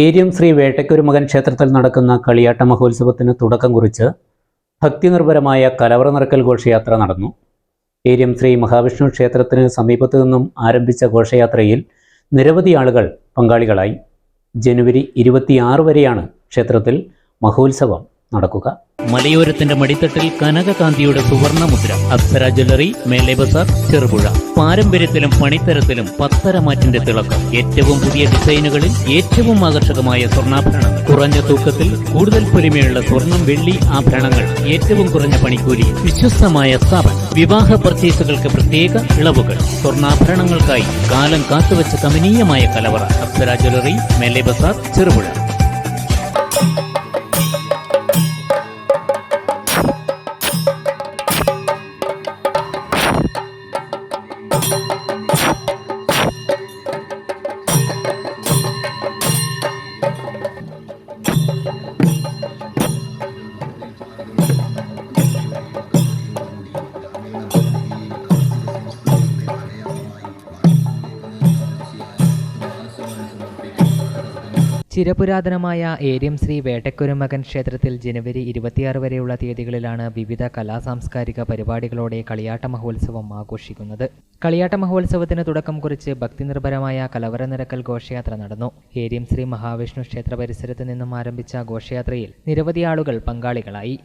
ഏരിയം ശ്രീ വേട്ടയ്ക്കൊരുമകൻ ക്ഷേത്രത്തിൽ നടക്കുന്ന കളിയാട്ട മഹോത്സവത്തിന് തുടക്കം കുറിച്ച് ഭക്തിനിർഭരമായ കലവറ നിറക്കൽ ഘോഷയാത്ര നടന്നു. ഏരിയം ശ്രീ മഹാവിഷ്ണു ക്ഷേത്രത്തിന് സമീപത്തു നിന്നും ആരംഭിച്ച ഘോഷയാത്രയിൽ നിരവധി ആളുകൾ പങ്കാളികളായി. ജനുവരി 26 വരെയാണ് ക്ഷേത്രത്തിൽ മഹോത്സവം നടക്കുക. മലയോരത്തിന്റെ മടിത്തട്ടിൽ കനകകാന്തിയുടെ സുവർണമുദ്ര. അപ്സര ജ്വല്ലറി, മേലെ ബസാർ, ചെറുപുഴ. പാരമ്പര്യത്തിലും പണിത്തരത്തിലും പത്തരമാറ്റിന്റെ തിളക്കം. ഏറ്റവും പുതിയ ഡിസൈനുകളിൽ ഏറ്റവും ആകർഷകമായ സ്വർണ്ണാഭരണങ്ങൾ. കുറഞ്ഞ തൂക്കത്തിൽ കൂടുതൽ പൊലിമയുള്ള സ്വർണം, വെള്ളി ആഭരണങ്ങൾ. ഏറ്റവും കുറഞ്ഞ പണിക്കൂലി. വിശ്വസ്തമായ സ്ഥാപനം. വിവാഹ പർച്ചേസുകൾക്ക് പ്രത്യേക ഇളവുകൾ. സ്വർണ്ണാഭരണങ്ങൾക്കായി കാലം കാത്തുവച്ച കമനീയമായ കലവറ. അപ്സര ജ്വല്ലറി, മേലെ ബസാർ, ചെറുപുഴ. ചിരപുരാതനമായ ഏരിയം ശ്രീ വേട്ടയ്ക്കൊരുമകൻ ക്ഷേത്രത്തിൽ ജനുവരി 26 വരെയുള്ള തീയതികളിലാണ് വിവിധ കലാസാംസ്കാരിക പരിപാടികളോടെ കളിയാട്ട മഹോത്സവം ആഘോഷിക്കുന്നത്. കളിയാട്ട മഹോത്സവത്തിന് തുടക്കം കുറിച്ച് ഭക്തിനിർഭരമായ കലവറ നിറക്കൽ ഘോഷയാത്ര നടന്നു. ഏരിയം ശ്രീ മഹാവിഷ്ണു ക്ഷേത്ര പരിസരത്ത് നിന്നും ആരംഭിച്ച ഘോഷയാത്രയിൽ നിരവധി ആളുകൾ പങ്കാളികളായി.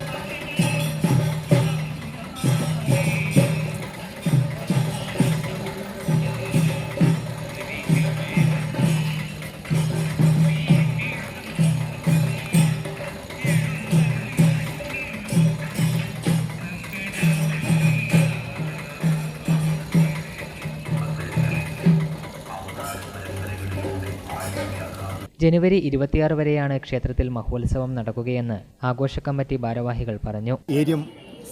ജനുവരി 26 വരെയാണ് ക്ഷേത്രത്തിൽ മഹോത്സവം നടക്കുകയെന്ന് ആഘോഷ കമ്മിറ്റി ഭാരവാഹികൾ പറഞ്ഞു. ഏരിയം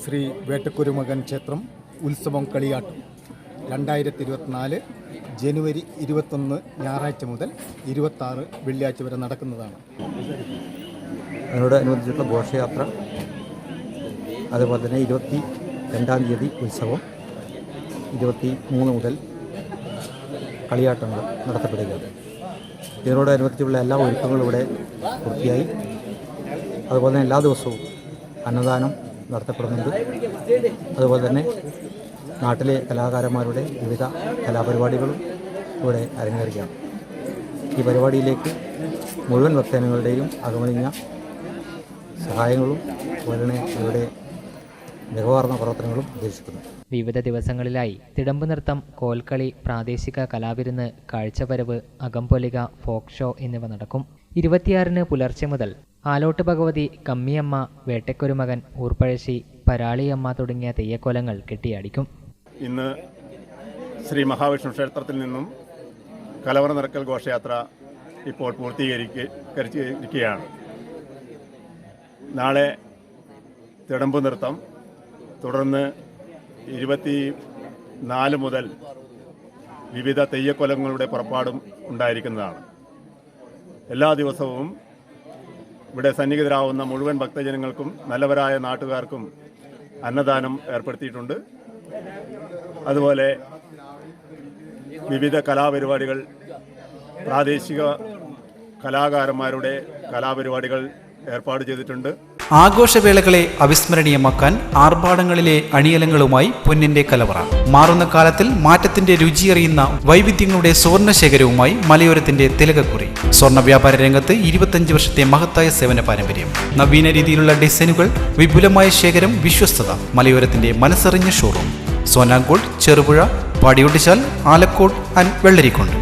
ശ്രീ വേട്ടയ്ക്കൊരുമകൻ ക്ഷേത്രം ഉത്സവം കളിയാട്ടം 2024 ജനുവരി 21 ഞായറാഴ്ച മുതൽ 26 വെള്ളിയാഴ്ച വരെ നടക്കുന്നതാണ്. അതിനോടനുബന്ധിച്ചുള്ള ഘോഷയാത്ര, അതുപോലെ തന്നെ 22-ാം തീയതി ഉത്സവം, 23 മുതൽ കളിയാട്ടങ്ങൾ നടത്തപ്പെടുകയാണ്. ഇതിനോടനുബന്ധിച്ചുള്ള എല്ലാ ഒരുക്കങ്ങളും ഇവിടെ പൂർത്തിയായി. അതുപോലെ തന്നെ എല്ലാ ദിവസവും അന്നദാനം നടത്തപ്പെടുന്നുണ്ട്. അതുപോലെ തന്നെ നാട്ടിലെ കലാകാരന്മാരുടെ വിവിധ കലാപരിപാടികളും ഇവിടെ അരങ്ങേറുകയാണ്. ഈ പരിപാടിയിലേക്ക് മുഴുവൻ ഭക്തജനങ്ങളുടെയും അകമഴിഞ്ഞ സഹായങ്ങളും അതുപോലെ തന്നെ ഇവിടെ മികവാർന്ന പ്രവർത്തനങ്ങളും ഉദ്ദേശിക്കുന്നു. വിവിധ ദിവസങ്ങളിലായി തിടമ്പ് നൃത്തം, കോൽക്കളി, പ്രാദേശിക കലാവിരുന്ന്, കാഴ്ചവരവ്, അകംപൊലിക, ഫോക്ക് ഷോ എന്നിവ നടക്കും. 26-ന് പുലർച്ചെ മുതൽ ആലോട്ട് ഭഗവതി, കമ്മിയമ്മ, വേട്ടയ്ക്കൊരുമകൻ, ഊർപ്പഴശ്ശി, പരാളിയമ്മ തുടങ്ങിയ തെയ്യക്കോലങ്ങൾ കെട്ടിയാടിക്കും. ഇന്ന് ശ്രീ മഹാവിഷ്ണു ക്ഷേത്രത്തിൽ നിന്നും കലവറ നിറക്കൽ ഘോഷയാത്ര ഇപ്പോൾ പൂർത്തീകരിക്കുകയാണ്. നാളെ തിടമ്പ് നൃത്തം, തുടർന്ന് 24 മുതൽ വിവിധ തെയ്യക്കൊലങ്ങളുടെ പുറപ്പാടും ഉണ്ടായിരിക്കുന്നതാണ്. എല്ലാ ദിവസവും ഇവിടെ സന്നിഹിതരാവുന്ന മുഴുവൻ ഭക്തജനങ്ങൾക്കും നല്ലവരായ നാട്ടുകാർക്കും അന്നദാനം ഏർപ്പെടുത്തിയിട്ടുണ്ട്. അതുപോലെ വിവിധ കലാപരിപാടികൾ, പ്രാദേശിക കലാകാരന്മാരുടെ കലാപരിപാടികൾ ഏർപ്പാട് ചെയ്തിട്ടുണ്ട്. ആഘോഷവേളകളെ അവിസ്മരണീയമാക്കാൻ ആർഭാടങ്ങളിലെ അണിയലങ്ങളുമായി പൊന്നിന്റെ കലവറ. മാറുന്ന കാലത്തിൽ മാറ്റത്തിന്റെ രുചിയറിയുന്ന വൈവിധ്യങ്ങളുടെ സുവർണശേഖരവുമായി മലയോരത്തിന്റെ തിലകക്കുറി. സ്വർണ്ണ വ്യാപാര രംഗത്ത് 25 വർഷത്തെ മഹത്തായ സേവന പാരമ്പര്യം. നവീന രീതിയിലുള്ള ഡിസൈനുകൾ, വിപുലമായ ശേഖരം, വിശ്വസ്തത. മലയോരത്തിന്റെ മനസ്സറിഞ്ഞ ഷോറൂം. സോനാങ്കോട്, ചെറുപുഴ, പാടിയൊട്ടിച്ചാൽ, ആലക്കോട് ആൻഡ് വെള്ളരിക്കുണ്ട്.